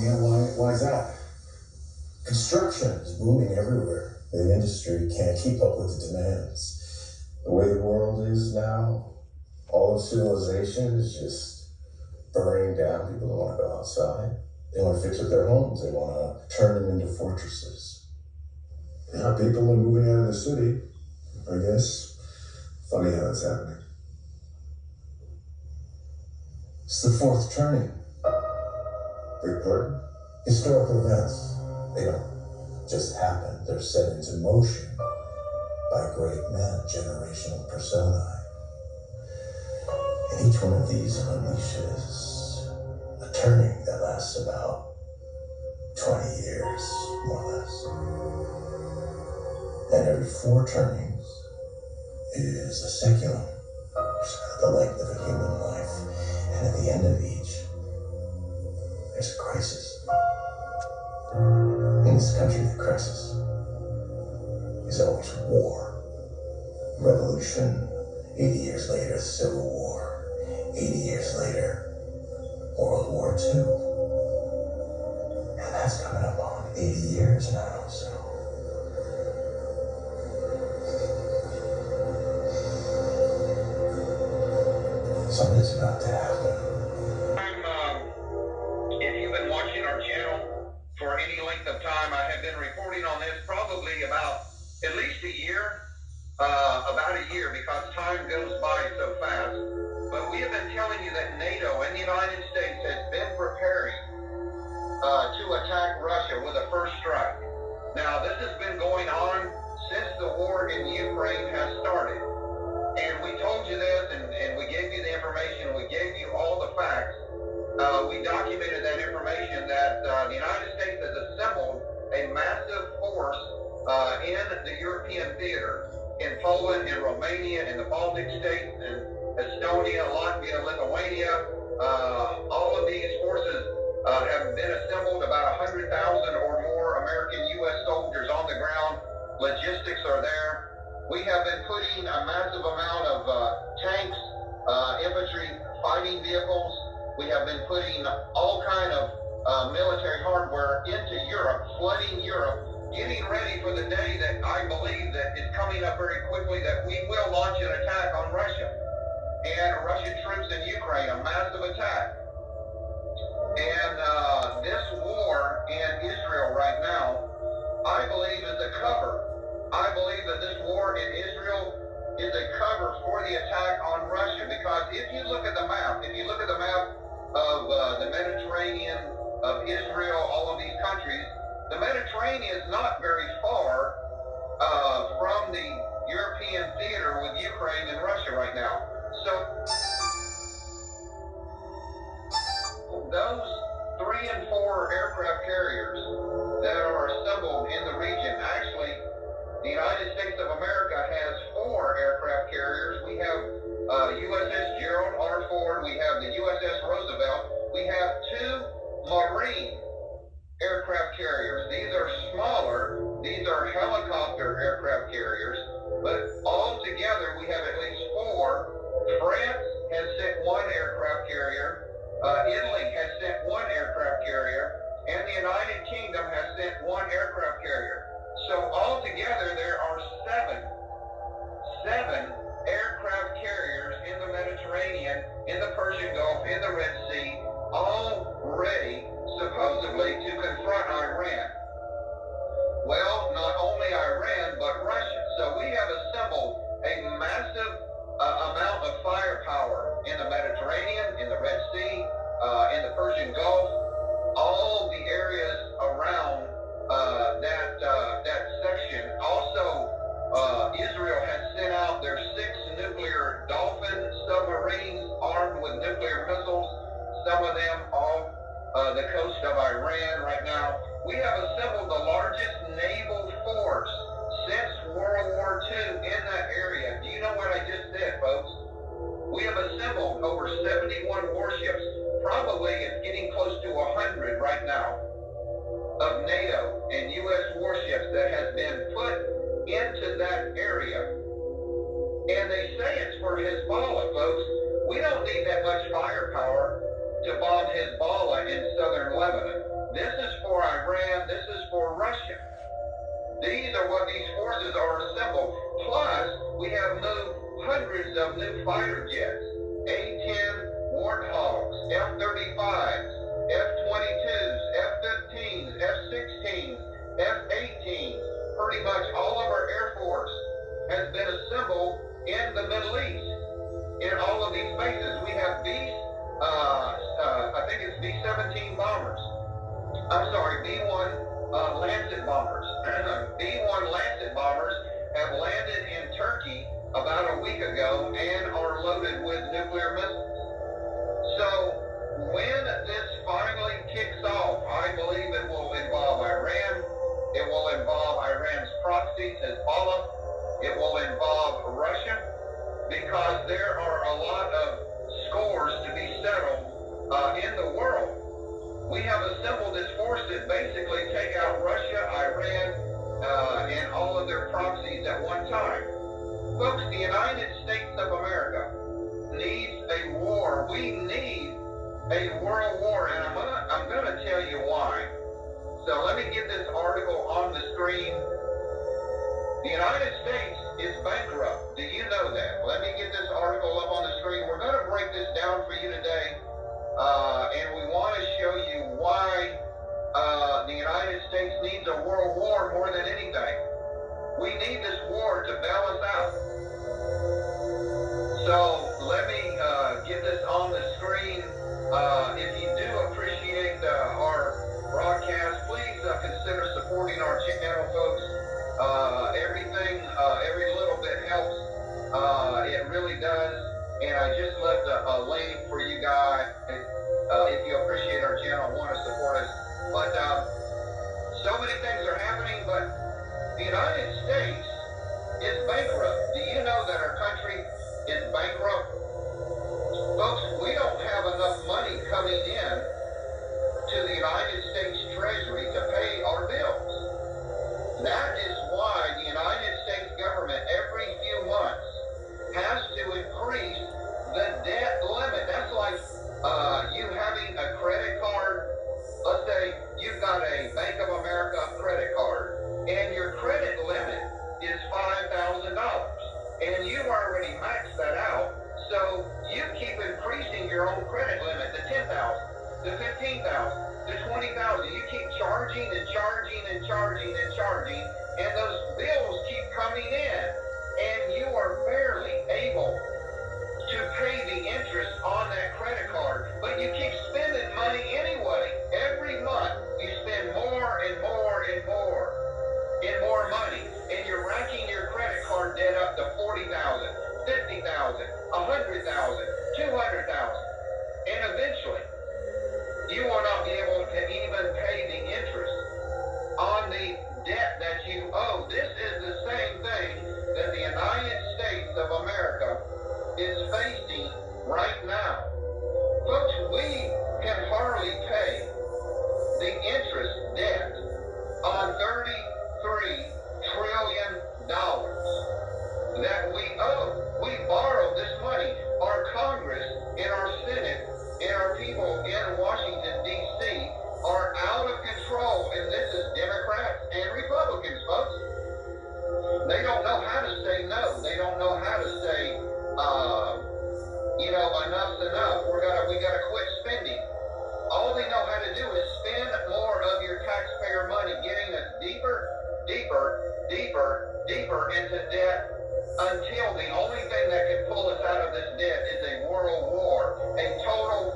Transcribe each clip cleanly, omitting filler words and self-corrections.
Yeah, why is that? Construction is booming everywhere. The industry can't keep up with the demands. The way the world is now, all of civilization is just burning down. People don't want to go outside. They want to fix up their homes. They want to turn them into fortresses. Yeah, people are moving out of the city, I guess. Funny how that's happening. It's the fourth turning. Big pardon? Historical events, they don't just happen. They're set into motion by great men, generational personae. And each one of these unleashes a turning that lasts about 20 years, more or less. And every 4 turnings is a seculum, the length of a human life. And at the end of each, there's a crisis. In this country, the crisis is always war. Revolution, 80 years later, Civil War. 80 years later, World War II. And that's coming up on 80 years now, so. Something's about to happen. If you've been watching our channel for any length of time, I have been reporting on this probably about at least a year, because time goes by so fast. But we have been telling you that NATO and the United States has been preparing to attack Russia with a first strike. Now, this has been going on since the war in Ukraine has started. And we told you this, and we gave you the information, we gave you all the facts. We documented that information that the United States has assembled a massive force in the European theater, in Poland, in Romania, in the Baltic states, in Estonia, Latvia, Lithuania. All of these forces have been assembled, about 100,000 or more American U.S. soldiers on the ground. Logistics are there. We have been putting a massive amount of tanks, infantry, fighting vehicles. We have been putting all kind of military hardware into Europe, flooding Europe, getting ready for the day that I believe that is coming up very quickly, that we will launch an attack on Russia and Russian troops in Ukraine, a massive attack. And this war in Israel right now, I believe is a cover. I believe that this war in Israel is a cover for the attack on Russia, because if you look at the map, of the Mediterranean, of Israel, all of these countries, the Mediterranean is not very far from the European theater with Ukraine and Russia right now. So those 3 and 4 aircraft carriers that are assembled in the region, actually, the United States of America has 4 aircraft carriers. We have USS Gerald R. Ford. We have the USS Roosevelt. We have 2 Marine aircraft carriers. These are smaller. These are helicopter aircraft carriers. But all together, we have at least 4. France has sent 1 aircraft carrier. Italy has sent 1 aircraft carrier. And the United Kingdom has sent 1 aircraft carrier. So altogether, there are 7 aircraft carriers in the Mediterranean, in the Persian Gulf, in the Red Sea, all ready, supposedly, to confront Iran. Well, not only Iran, but Russia. So we have assembled a massive amount of firepower in the Mediterranean, in the Red Sea, in the Persian Gulf, all the areas around that section. Also, Israel has sent out their 6 nuclear Dolphin submarines armed with nuclear missiles, some of them off the coast of Iran right now. We have assembled the largest naval force since World War II in that area. Do you know what I just said, folks? We have assembled over 71 warships. Probably it's getting close to 100 right now of NATO and U.S. warships that has been put into that area. And they say it's for Hezbollah, folks. We don't need that much firepower to bomb Hezbollah in southern Lebanon. these are what these forces are assembled. Plus, we have moved hundreds of new fighter jets, A-10 Warthogs, F-35s, F-22s, F-15s, F-16s, F-18s. Pretty much all of our Air Force has been assembled in the Middle East. In all of these bases, we have I think it's B-17 bombers. I'm sorry, B-1 Lancet bombers. B-1 Lancet bombers have landed in Turkey about a week ago and are loaded with nuclear missiles. So when this finally kicks off, I believe it will involve Iran. It will involve Iran's proxies, Hezbollah. It will involve Russia, because there are a lot of scores to be settled in the world. We have assembled this force to basically take out Russia, Iran, and all of their proxies at one time. Folks, the United States of America needs a war. We need a world war, and I'm gonna tell you why. So let me get this article on the screen. The United States is bankrupt. Do you know that? Let me get this article up on the screen. We're going to break this down for you today, and we want to show you why the United States needs a world war more than anything. We need this war to bail us out. So let me get this on the screen. If you do appreciate our broadcast, please consider supporting our channel, folks. Every little bit helps. It really does. And I just left a link for you guys. If you appreciate our channel, want to support us. But so many things are happening, but the United States is bankrupt. Do you know that our country is bankrupt? Folks, we don't have enough money coming in to the United States Treasury to pay our bills. That is why the United States government every few months has to increase the debt limit. That's like you having a credit card. Let's say you've got a Bank of America credit card and your credit limit is $5,000 and you've already maxed that out. So you keep increasing your own credit limit to $10,000, to $15,000, to $20,000. You keep charging and charging and charging and charging, and those bills keep coming in, and you are barely able to pay the interest on that credit card, but you keep spending money anyway. Every month you spend more and more and more and more money, and you're racking your credit card debt up to $40,000, $50,000, $100,000, $200,000, and eventually you will not be able to even pay the interest on the debt that you owe. This is the same thing that the United States of America is facing right now. Folks, we can hardly pay the interest debt on $33 trillion that we owe. We borrowed this money. Our Congress and our Senate and our people in Washington, D.C. are out of control, and this is Democrats and Republicans, folks. They don't know how to say no. They don't know how to say, enough's enough. We gotta quit spending. All they know how to do is spend more of your taxpayer money, getting us deeper into debt, until the only thing that can pull us out of this debt is a world war, a total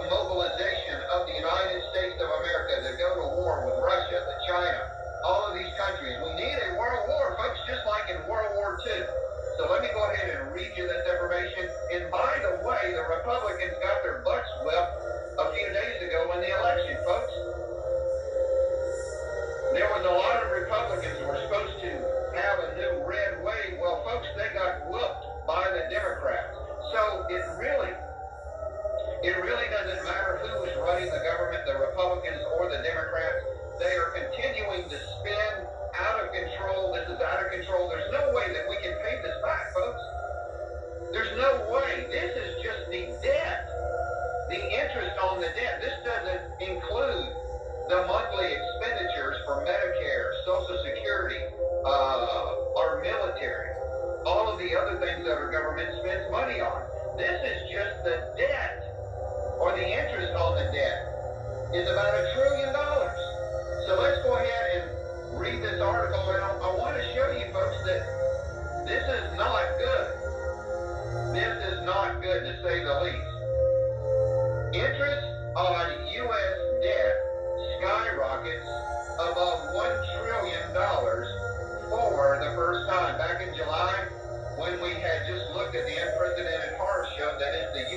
mobilization of the United States of America to go to war with Russia, China, all of these countries. We need a world war, folks, just like in World War II. So let me go ahead and read you this information. And by the way, the Republicans got their butts whipped a few days ago in the election, folks. There was a lot of Republicans who were supposed to have a new red wave. Well, folks, they got whooped by the Democrats. So it really doesn't matter who is running the government, the Republicans or the Democrats. They are continuing to spend out of control. This is out of control. There's no way that we can pay this back, folks. There's no way. This is just the debt, the interest on the debt. This doesn't include the monthly expenditures for Medicare, Social Security, the interest on the debt is about $1 trillion. So let's go ahead and read this article, and I want to show you folks that this is not good. This is not good, to say the least. Interest on U.S. debt skyrockets above $1 trillion for the first time. Back in July, when we had just looked at the unprecedented horror show that is the